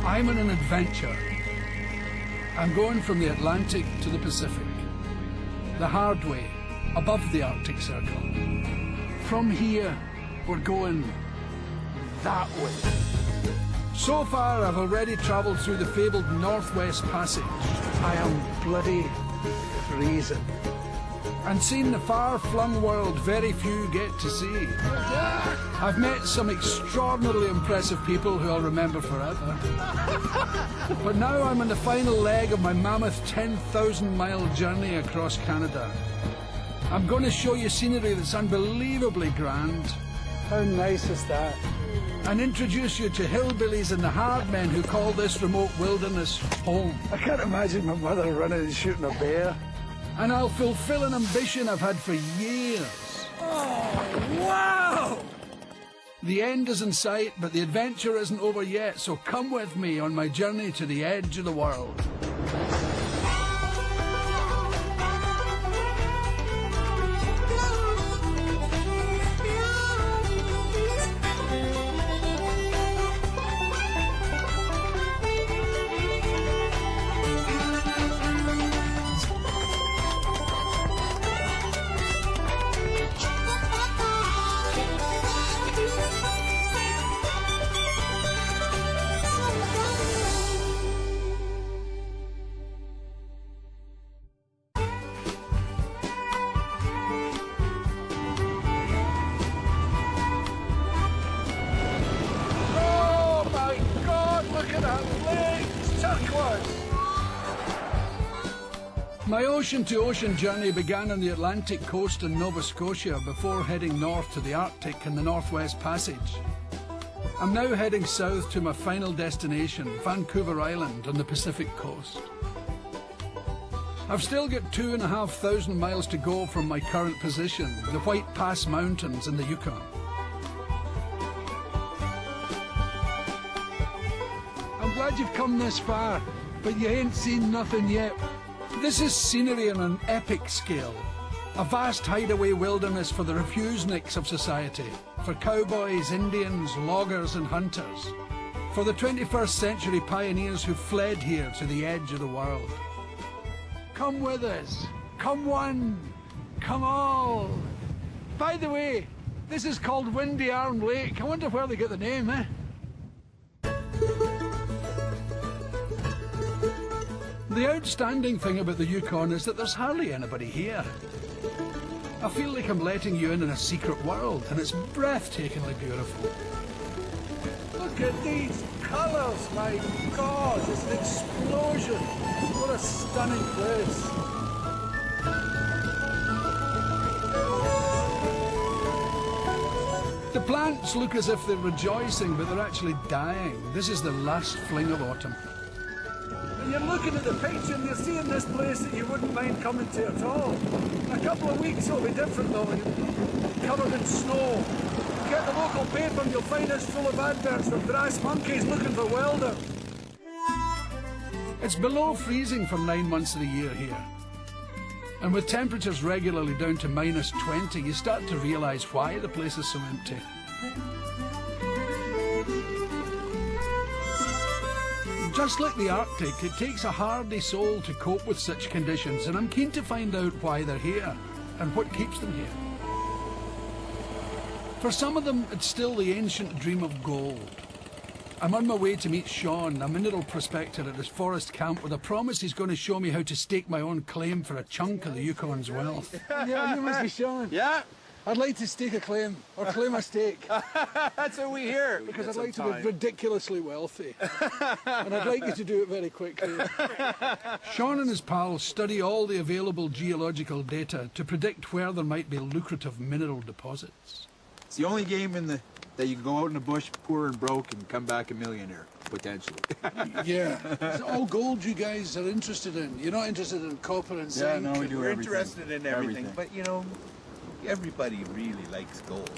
I'm on an adventure. I'm going from the Atlantic to the Pacific. The hard way, above the Arctic Circle. From here, we're going that way. So far, I've already travelled through the fabled Northwest Passage. I am bloody freezing. And seen the far-flung world very few get to see. I've met some extraordinarily impressive people who I'll remember forever. But now I'm on the final leg of my mammoth 10,000-mile journey across Canada. I'm going to show you scenery that's unbelievably grand. How nice is that? And introduce you to hillbillies and the hard men who call this remote wilderness home. I can't imagine my mother running and shooting a bear. And I'll fulfill an ambition I've had for years. Oh, wow! The end is in sight, but the adventure isn't over yet, so come with me on my journey to the edge of the world. My ocean-to-ocean journey began on the Atlantic coast in Nova Scotia before heading north to the Arctic and the Northwest Passage. I'm now heading south to my final destination, Vancouver Island on the Pacific coast. I've still got 2,500 miles to go from my current position, the White Pass Mountains in the Yukon. I'm glad you've come this far, but you ain't seen nothing yet. This is scenery on an epic scale. A vast hideaway wilderness for the refuseniks of society. For cowboys, Indians, loggers and hunters. For the 21st century pioneers who fled here to the edge of the world. Come with us. Come one. Come all. By the way, this is called Windy Arm Lake. I wonder where they get the name, eh? The outstanding thing about the Yukon is that there's hardly anybody here. I feel like I'm letting you in a secret world, and it's breathtakingly beautiful. Look at these colours, my God, it's an explosion. What a stunning place. The plants look as if they're rejoicing, but they're actually dying. This is the last fling of autumn. And you're looking at the picture and you're seeing this place that you wouldn't mind coming to at all. In a couple of weeks it'll be different though, covered in snow. Get the local paper and you'll find it's full of adverts for brass monkeys looking for welders. It's below freezing for 9 months of the year here. And with temperatures regularly down to -20, you start to realise why the place is so empty. Just like the Arctic, it takes a hardy soul to cope with such conditions, and I'm keen to find out why they're here and what keeps them here. For some of them, it's still the ancient dream of gold. I'm on my way to meet Sean, a mineral prospector at his forest camp with a promise he's going to show me how to stake my own claim for a chunk of the Yukon's wealth. Yeah, you must be Sean. Yeah? I'd like to stake a claim, or claim a stake. That's what we hear. Because I'd like to be ridiculously wealthy. And I'd like you to do it very quickly. Sean and his pals study all the available geological data to predict where there might be lucrative mineral deposits. It's the only game that you can go out in the bush poor and broke and come back a millionaire, potentially. Yeah. It's all gold you guys are interested in. You're not interested in copper and zinc. Yeah, no, we do We're everything. interested in everything, but you know, everybody really likes gold.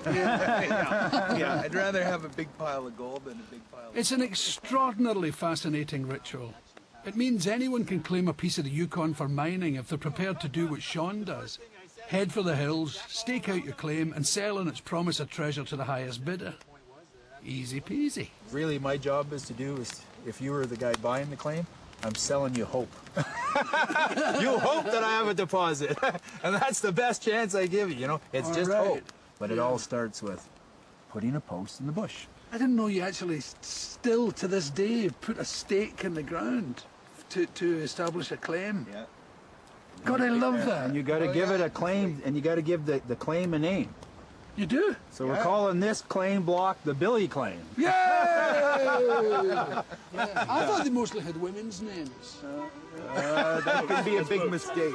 Yeah. Yeah, I'd rather have a big pile of gold than a big pile of... It's an extraordinarily fascinating ritual. It means anyone can claim a piece of the Yukon for mining if they're prepared to do what Sean does. Head for the hills, stake out your claim and sell on its promise of treasure to the highest bidder. Easy peasy. Really, my job is to do is, if you were the guy buying the claim, I'm selling you hope. You hope that I have a deposit. And that's the best chance I give you, you know? It's All just right. hope. But it all starts with putting a post in the bush. I didn't know you actually still to this day put a stake in the ground to establish a claim. Yeah. God, I love that. And you got to give it a claim, and you got to give the claim a name. You do? So we're calling this claim block the Billy claim. Yay! Yeah. I thought they mostly had women's names. That could be a big mistake.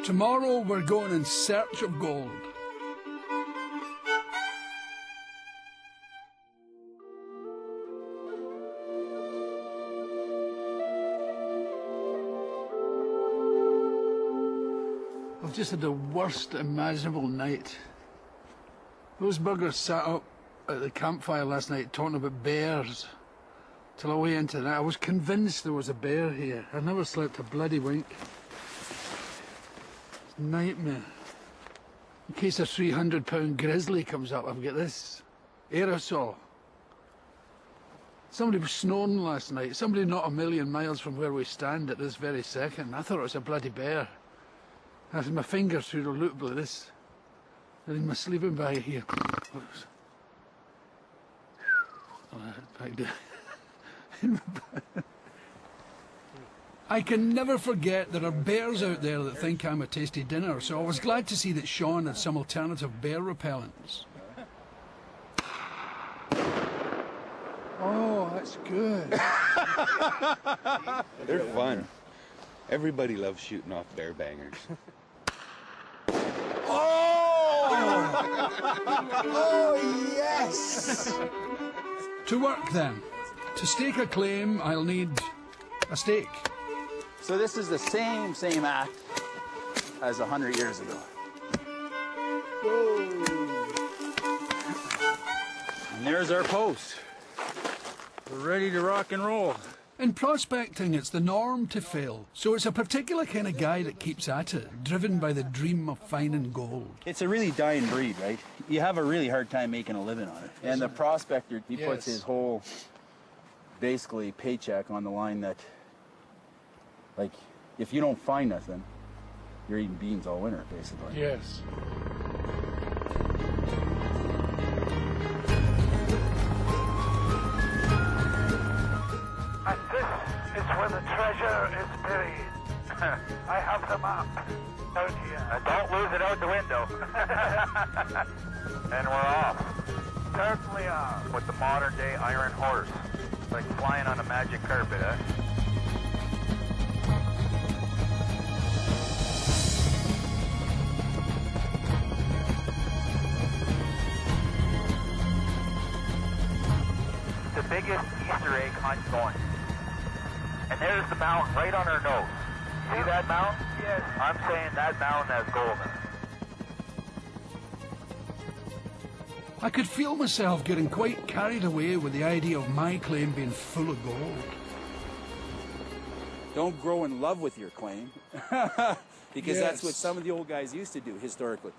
Tomorrow we're going in search of gold. I've just had the worst imaginable night. Those buggers sat up at the campfire last night talking about bears till away into the night. I was convinced there was a bear here. I never slept a bloody wink. It's a nightmare. In case a 300-pound grizzly comes up, I've got this aerosol. Somebody was snoring last night. Somebody not a million miles from where we stand at this very second. I thought it was a bloody bear. I had my fingers through the loop like this. And in my sleeping bag here. Back down. I can never forget there are bears out there that think I'm a tasty dinner, so I was glad to see that Sean had some alternative bear repellents. Oh, that's good. They're fun. Everybody loves shooting off bear bangers. Oh, yes! To work then. To stake a claim, I'll need a stake. So this is the same act as 100 years ago. And there's our post. We're ready to rock and roll. In prospecting, it's the norm to fail, so it's a particular kind of guy that keeps at it, driven by the dream of finding gold. It's a really dying breed, right? You have a really hard time making a living on it. And the prospector, he Yes. puts his whole, basically, paycheck on the line that, like, if you don't find nothing, you're eating beans all winter, basically. Yes. And this is where the treasure is buried. I have the map out here. Don't lose it out the window. And we're off. Certainly are. With the modern day iron horse. Like flying on a magic carpet, eh? The biggest Easter egg hunt going. And there's the mountain right on our nose. See that mountain? Yes. I'm saying that mountain has gold in it. I could feel myself getting quite carried away with the idea of my claim being full of gold. Don't grow in love with your claim. Because that's what Yes. some of the old guys used to do historically.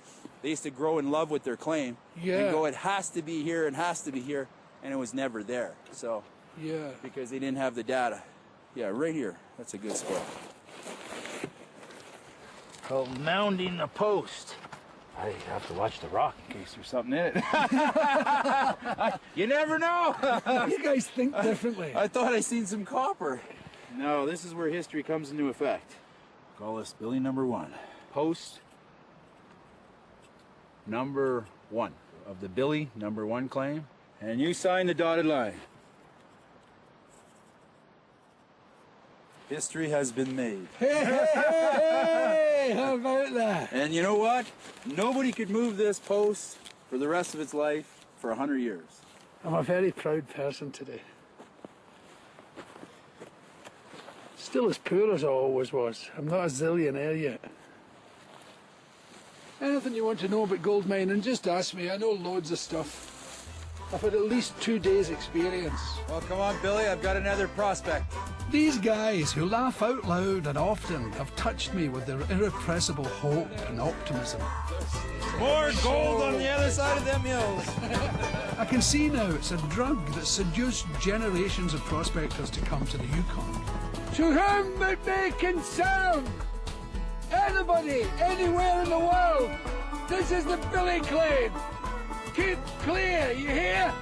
They used to grow in love with their claim Yeah. and go, it has to be here and has to be here, and it was never there. So, Yeah. because they didn't have the data. Yeah, right here. That's a good spot. Oh, mounding the post. I have to watch the rock in case there's something in it. You never know! You guys think differently. I thought I seen some copper. No, this is where history comes into effect. Call us Billy number 1. Post number 1 of the Billy number 1 claim. And you sign the dotted line. History has been made. Hey, how about that? And you know what? Nobody could move this post for the rest of its life for 100 years. I'm a very proud person today. Still as poor as I always was. I'm not a zillionaire yet. Anything you want to know about gold mining, just ask me. I know loads of stuff. I've had at least 2 days' experience. Well, come on, Billy, I've got another prospect. These guys who laugh out loud and often have touched me with their irrepressible hope and optimism. More gold on the other side of them hills. I can see now it's a drug that seduced generations of prospectors to come to the Yukon. To whom it may concern, anybody, anywhere in the world, this is the Billy Claim. Keep clear, you hear?